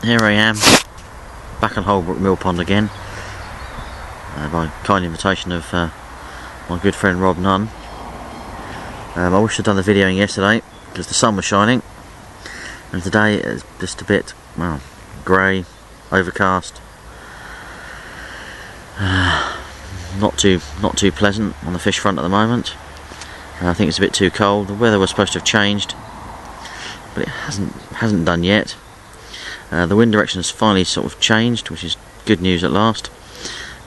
here I am, back on Holbrook Mill Pond again, by kind invitation of my good friend Rob Nunn. I wish I'd done the videoing yesterday because the sun was shining, and today it's just a bit, well, grey, overcast. Not too pleasant on the fish front at the moment. I think it's a bit too cold. The weather was supposed to have changed, but it hasn't done yet. The wind direction has finally sort of changed, which is good news at last,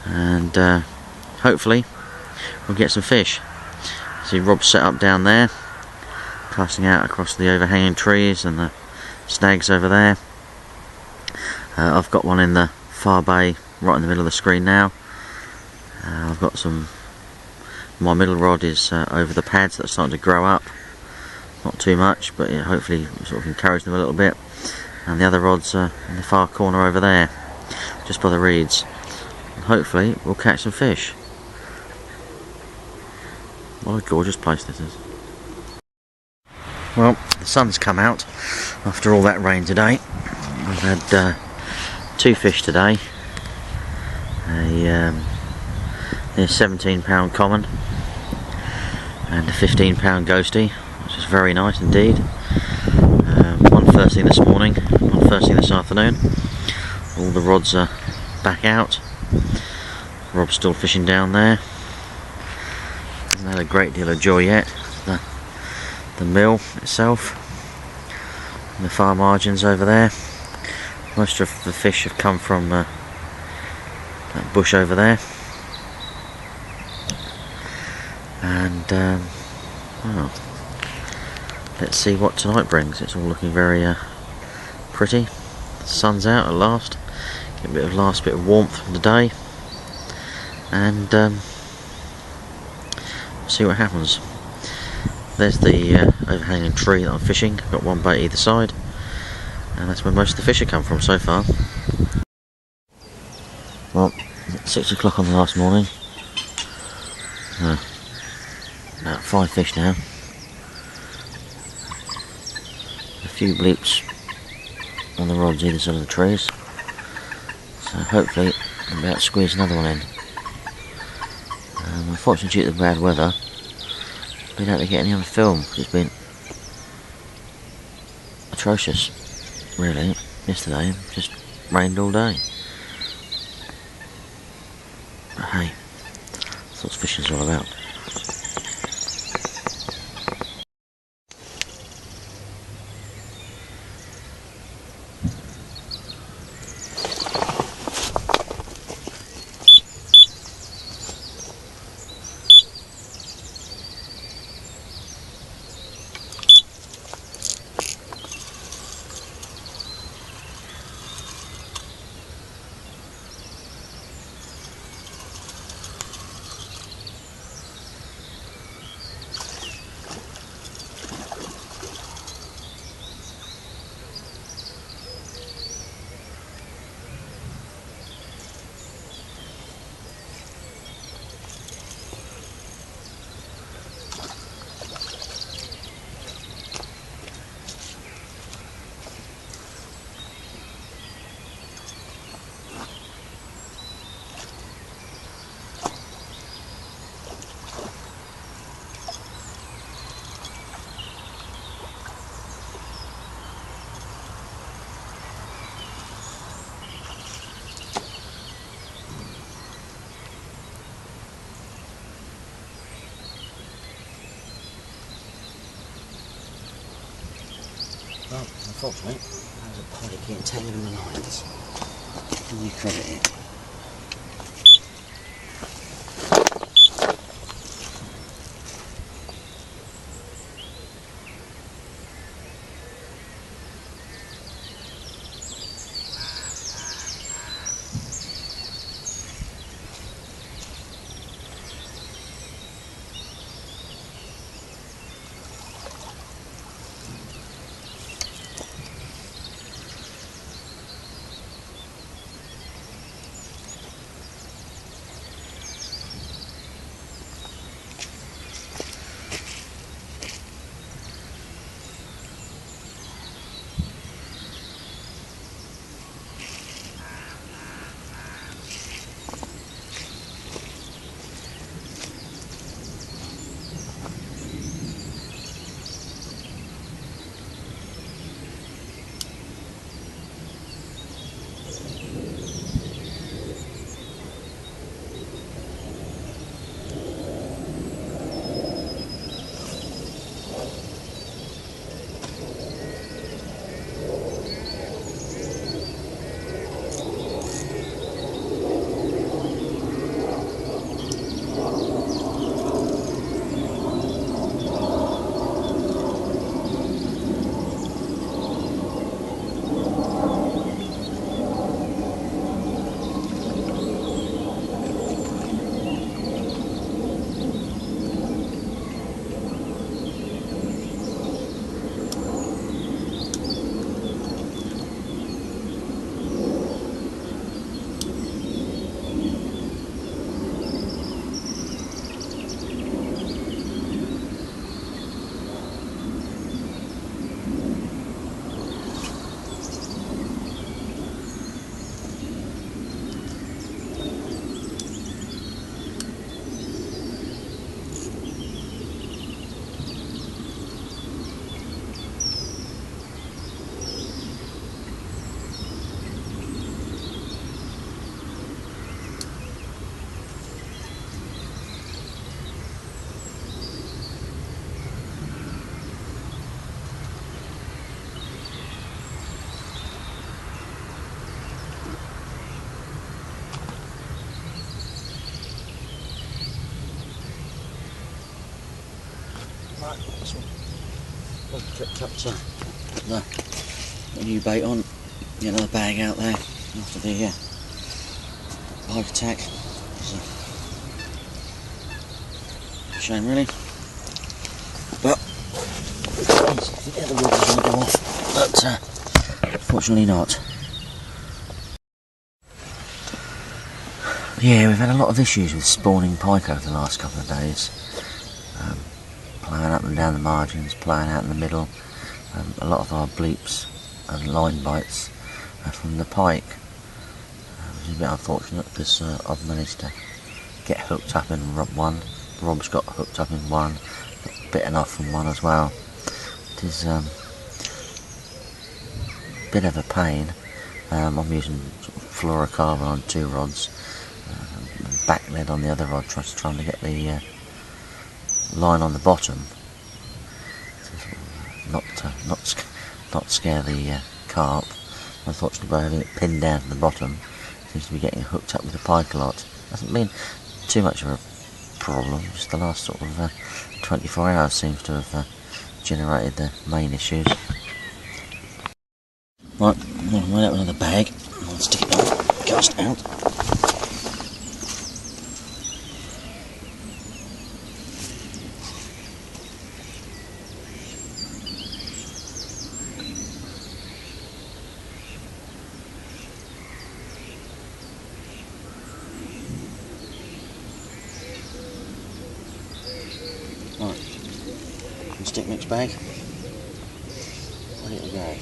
and hopefully we'll get some fish. See Rob's set up down there, casting out across the overhanging trees and the snags over there. I've got one in the far bay right in the middle of the screen now. I've got some, my middle rod is over the pads that are starting to grow up, not too much, but yeah, hopefully sort of encourage them a little bit. And the other rod's in the far corner over there, just by the reeds. And hopefully we'll catch some fish. What a gorgeous place this is. Well, the sun's come out after all that rain today. We've had 2 fish today. A 17-pound common and a 15-pound ghosty, which is very nice indeed. One first thing this morning, one first thing this afternoon. All the rods are back out. Rob's still fishing down there. Hasn't had a great deal of joy yet. The mill itself, and the far margins over there. Most of the fish have come from that bush over there. And well, let's see what tonight brings. It's all looking very pretty. The sun's out at last. Get a bit of last bit of warmth from the day, and see what happens. There's the overhanging tree that I'm fishing. I've got one bait either side, and that's where most of the fish have come from so far. Well, it's 6 o'clock on the last morning. About 5 fish now. A few bleeps on the rods either side of the trees. So hopefully I'll be able to squeeze another one in. Unfortunately, due to the bad weather, I've been able to get any on film. It's been atrocious, really. Yesterday, just rained all day. But hey, that's what fishing's all about. Well, unfortunately, there's a pike getting tangled in the lines. Can you credit it? Right, this one. Put the new bait on. Get another bag out there after the pike attack. It's a shame really. But the other rod is going to go off. But fortunately not. Yeah, we've had a lot of issues with spawning pike over the last couple of days. Ploughing up and down the margins, ploughing out in the middle. A lot of our bleeps and line bites are from the pike, which is a bit unfortunate because I've managed to get hooked up in one. Rob's got hooked up in one, got bitten off from one as well. It is a bit of a pain. I'm using sort of fluorocarbon on 2 rods, and back lead on the other rod, trying to get the line on the bottom to not scare the carp. Unfortunately, by having it pinned down to the bottom, seems to be getting hooked up with the pike a lot. Hasn't been too much of a problem, just the last sort of 24 hours seems to have generated the main issues. Right, I'm going to wind up another bag, and I'll stick it on, cast out. Right, stick mix bag, ready to go.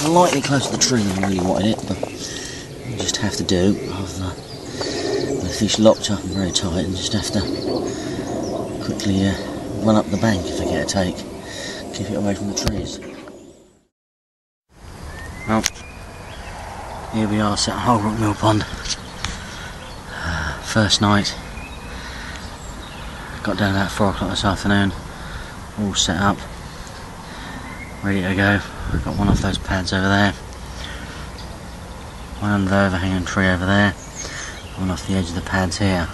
Slightly close to the tree than I really wanted it, but you just have to do. I've the fish locked up and very tight, and just have to quickly run up the bank if I get a take. Keep it away from the trees. Well, here we are sat at Holbrook Mill Pond. First night. Got down about 4 o'clock this afternoon. All set up, ready to go. I've got one off those pads over there, one under the overhanging tree over there, one off the edge of the pads here.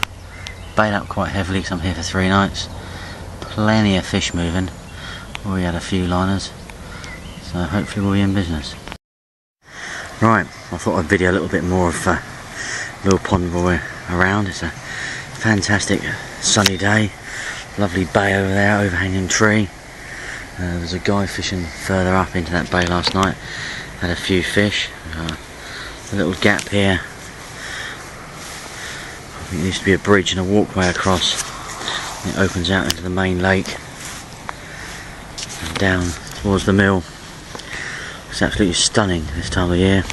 Bait up quite heavily because I'm here for 3 nights. Plenty of fish moving. Already had a few liners, so hopefully we'll be in business. Right, I thought I'd video a little bit more of Mill Pond while we're around. It's a fantastic sunny day, lovely bay over there, overhanging tree. There was a guy fishing further up into that bay last night, had a few fish. A little gap here, I think there used to be a bridge and a walkway across. It opens out into the main lake and down towards the mill. It's absolutely stunning this time of year.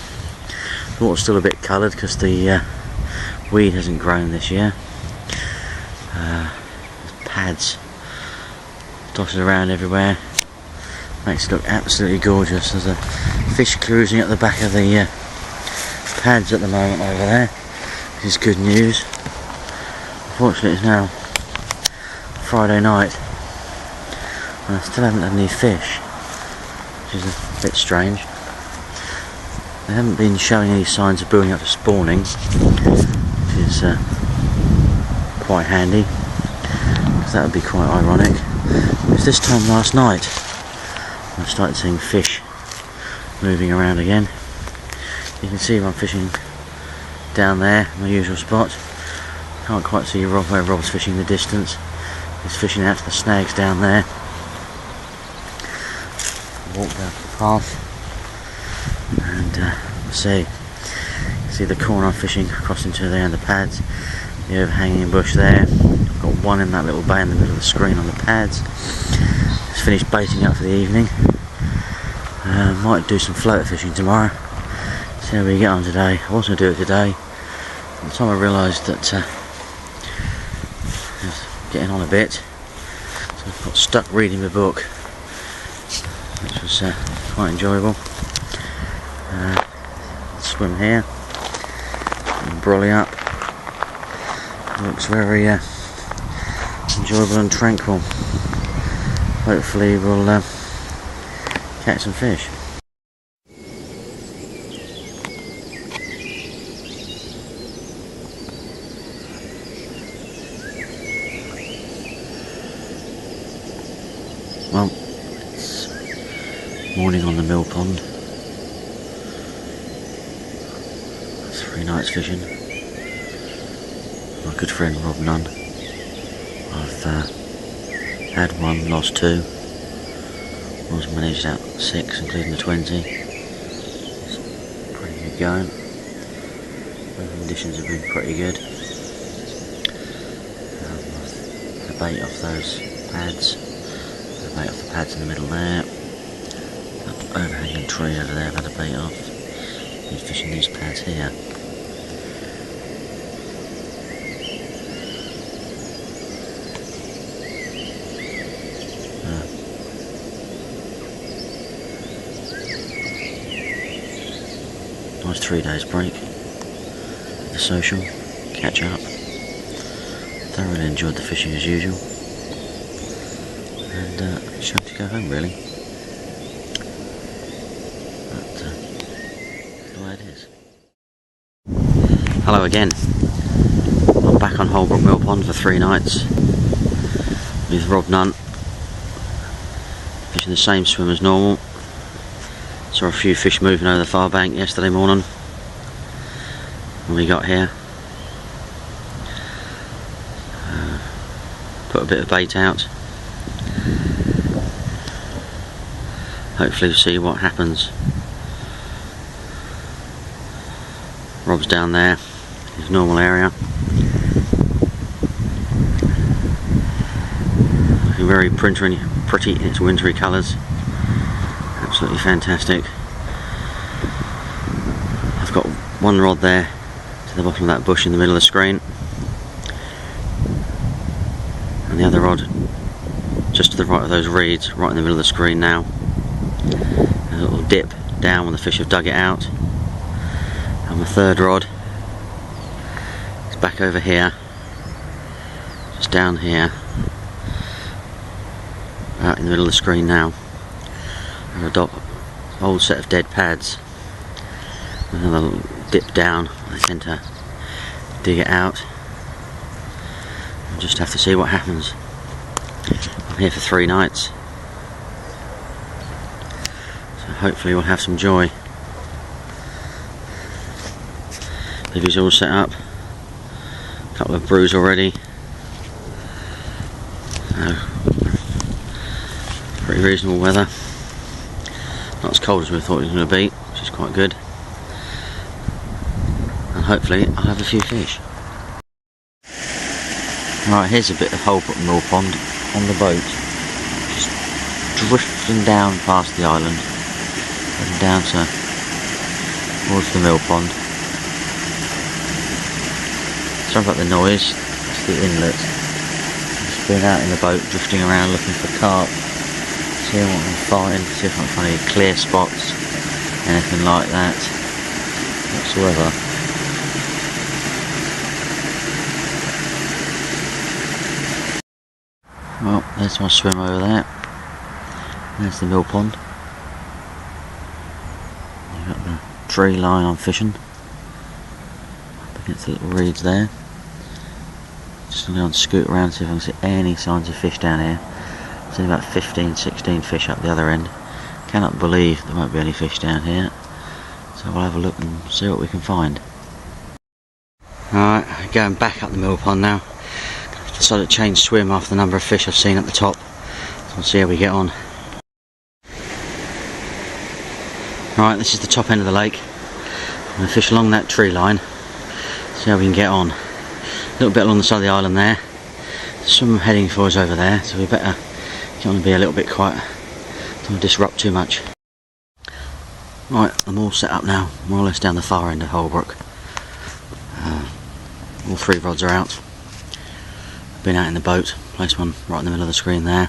The water's still a bit coloured because the weed hasn't grown this year. There's pads dotted around everywhere. Makes it look absolutely gorgeous. There's a fish cruising at the back of the pads at the moment over there, which is good news. Unfortunately it's now Friday night and I still haven't had any fish, which is a bit strange. They haven't been showing any signs of building up to spawning, which is quite handy, because that would be quite ironic. It was this time last night I started seeing fish moving around again. You can see I'm fishing down there, my usual spot. Can't quite see Rob where Rob's fishing in the distance. He's fishing out to the snags down there. Walk down the path and see the corner I'm fishing across into there and the pads, the overhanging bush there. I've got one in that little bay in the middle of the screen on the pads. Just finished baiting up for the evening. Might do some floater fishing tomorrow. See how we get on today. I was going to do it today. By the time I realised that I was getting on a bit, so I got stuck reading the book, which was quite enjoyable. Swim here and brolly up. It looks very enjoyable and tranquil. Hopefully we'll catch some fish. Well, it's morning on the mill pond. 3 nights fishing. My good friend Rob Nunn. I've had 1, lost 2. Was managed out 6, including the 20. It's pretty good going. The conditions have been pretty good. The bait off those pads. The bait off the pads in the middle there. That overhanging tree over there I've had a bait off. Been fishing these pads here. Nice 3 days break. The social, catch up. Thoroughly enjoyed the fishing as usual. And showed to go home really. But the way it is. Hello again. I'm back on Holbrook Mill Pond for 3 nights with Rob Nunn. Fishing the same swim as normal. Saw a few fish moving over the far bank yesterday morning when we got here. Put a bit of bait out. Hopefully we'll see what happens. Rob's down there, his normal area. Looking very pretty in its wintry colours. Absolutely fantastic. I've got one rod there to the bottom of that bush in the middle of the screen, and the other rod just to the right of those reeds, right in the middle of the screen now. A little dip down when the fish have dug it out, and my third rod is back over here, just down here, out in the middle of the screen now. An old set of dead pads. Another dip down. I tend to dig it out. We'll just have to see what happens. I'm here for 3 nights, so hopefully we'll have some joy. Livy's all set up. A couple of brews already. So, pretty reasonable weather. Not as cold as we thought it was going to be, which is quite good. And hopefully I'll have a few fish. Right, here's a bit of Holbrook Mill Pond on the boat. Just drifting down past the island. Heading down towards the mill pond. Sorry about the noise, it's the inlet. Just been out in the boat drifting around looking for carp. See what I can find, see if I can find any clear spots, anything like that whatsoever. Well, there's my swim over there. There's the mill pond. You've got the tree line I'm fishing. Up against the little reeds there. Just going to go and scoot around, see if I can see any signs of fish down here. I've seen about 15-16 fish up the other end. Cannot believe there won't be any fish down here. So we'll have a look and see what we can find. Alright, going back up the mill pond now. Decided to change swim after the number of fish I've seen at the top. So we'll see how we get on. Right, this is the top end of the lake. I'm going to fish along that tree line. See how we can get on. A little bit along the side of the island there. The swim I'm heading for is over there, so we better get on and be a little bit quiet. Don't want to disrupt too much. Right, I'm all set up now, more or less down the far end of Holbrook. All three rods are out. Been out in the boat, placed one right in the middle of the screen there.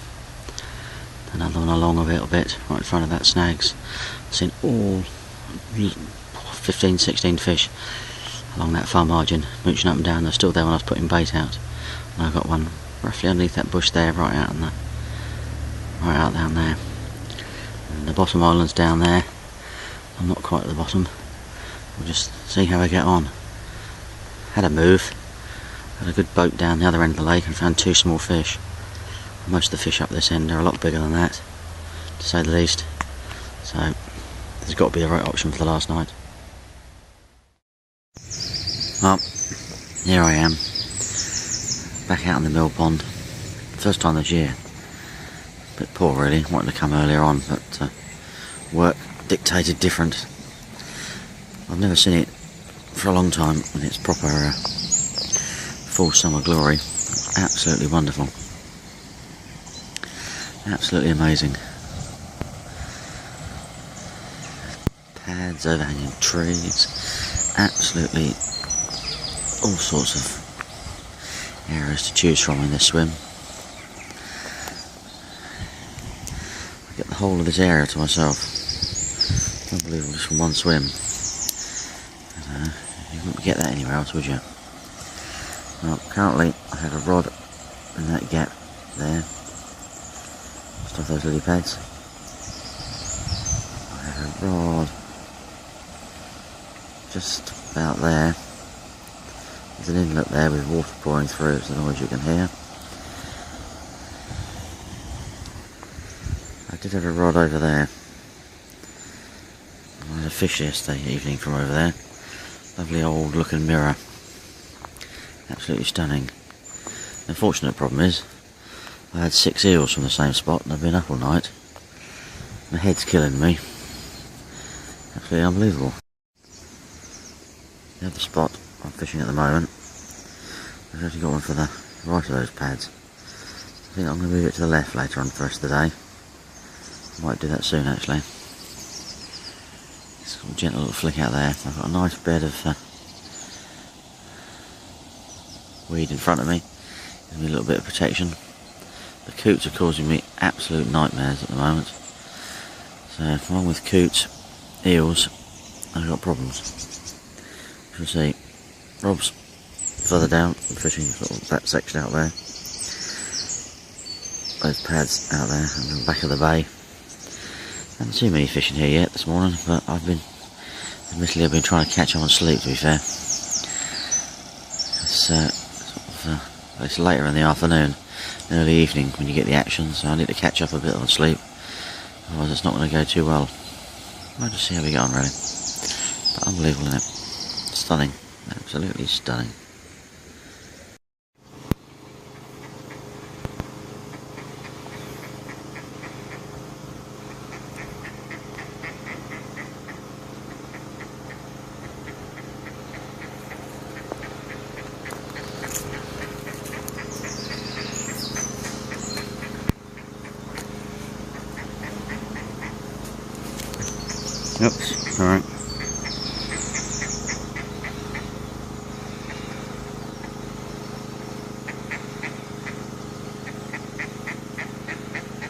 Another one along a little bit, right in front of that snags. I've seen all 15-16 fish along that far margin, mooching up and down. They're still there when I was putting bait out. And I got one roughly underneath that bush there, right out down there. And the bottom island's down there. I'm not quite at the bottom. We'll just see how I get on. Had a move. Had a good boat down the other end of the lake and found two small fish. Most of the fish up this end are a lot bigger than that, to say the least. So there's got to be the right option for the last night. Well, here I am, back out in the mill pond. First time this year. A bit poor really, wanted to come earlier on, but work dictated different. I've never seen it for a long time in its proper full summer glory. Absolutely wonderful. Absolutely amazing. Pads, overhanging trees, absolutely all sorts of areas to choose from in this swim. I get the whole of this area to myself. Unbelievable, just from one swim. You wouldn't get that anywhere else, would you? Well, currently I have a rod in that gap there, just off those lily pads. I have a rod just about there. There's an inlet there with water pouring through, it's the noise you can hear. I did have a rod over there. I had a fish yesterday evening from over there. Lovely old looking mirror. Absolutely stunning. The unfortunate problem is I had 6 eels from the same spot and I've been up all night. My head's killing me. Absolutely unbelievable. The other spot I'm fishing at the moment, I've actually got one for the right of those pads. I think I'm going to move it to the left later on for the rest of the day. Might do that soon actually. Just a gentle little flick out there. I've got a nice bed of weed in front of me. Gives me a little bit of protection. The coots are causing me absolute nightmares at the moment. So along with coots, eels, I've got problems. As you see, Rob's further down, I'm fishing sort of that section out there. Those pads out there on the back of the bay. Haven't seen many fishing here yet this morning, but admittedly I've been trying to catch up on sleep, to be fair. It's later in the afternoon, early evening when you get the action, so I need to catch up a bit on sleep, otherwise it's not going to go too well. I'll just see how we get on really. But unbelievable, isn't it? Stunning, absolutely stunning. Oops, alright.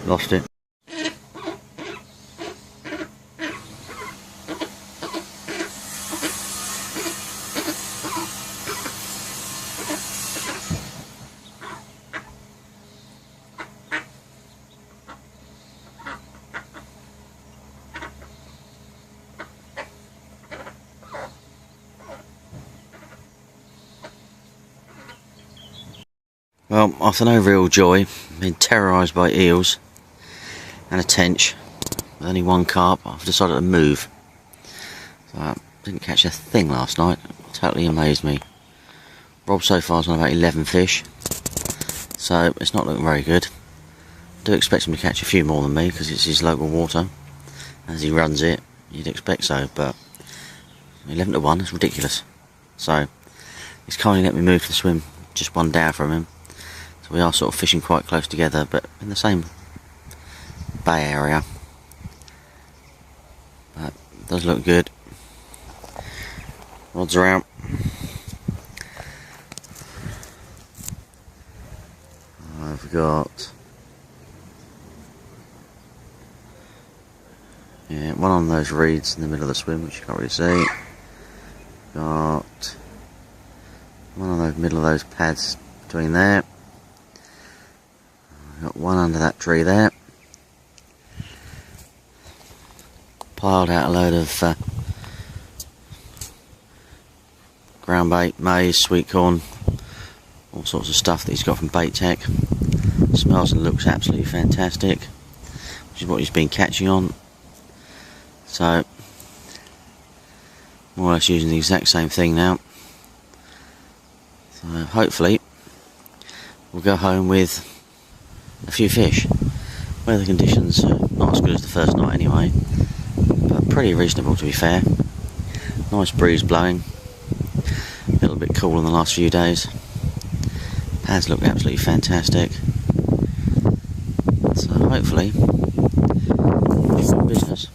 Lost it. Well, after no real joy, being terrorised by eels and a tench, with only one carp, I've decided to move. So I didn't catch a thing last night. It totally amazed me. Rob so far has got about 11 fish, so it's not looking very good. I do expect him to catch a few more than me because it's his local water. As he runs it, you'd expect so, but 11 to 1 is ridiculous. So he's kindly let me move to the swim just one down from him. So we are sort of fishing quite close together, but in the same bay area. But it does look good. Rods are out. I've got one on those reeds in the middle of the swim, which you can't really see. Got one on the middle of those pads between there. Got one under that tree there. Piled out a load of ground bait, maize, sweet corn, all sorts of stuff that he's got from Bait Tech. Smells and looks absolutely fantastic, which is what he's been catching on. So, more or less using the exact same thing now. So hopefully we'll go home with a few fish. Weather conditions are not as good as the first night anyway, but pretty reasonable to be fair. Nice breeze blowing, a little bit cool in the last few days. Pads look absolutely fantastic. So hopefully, it's business.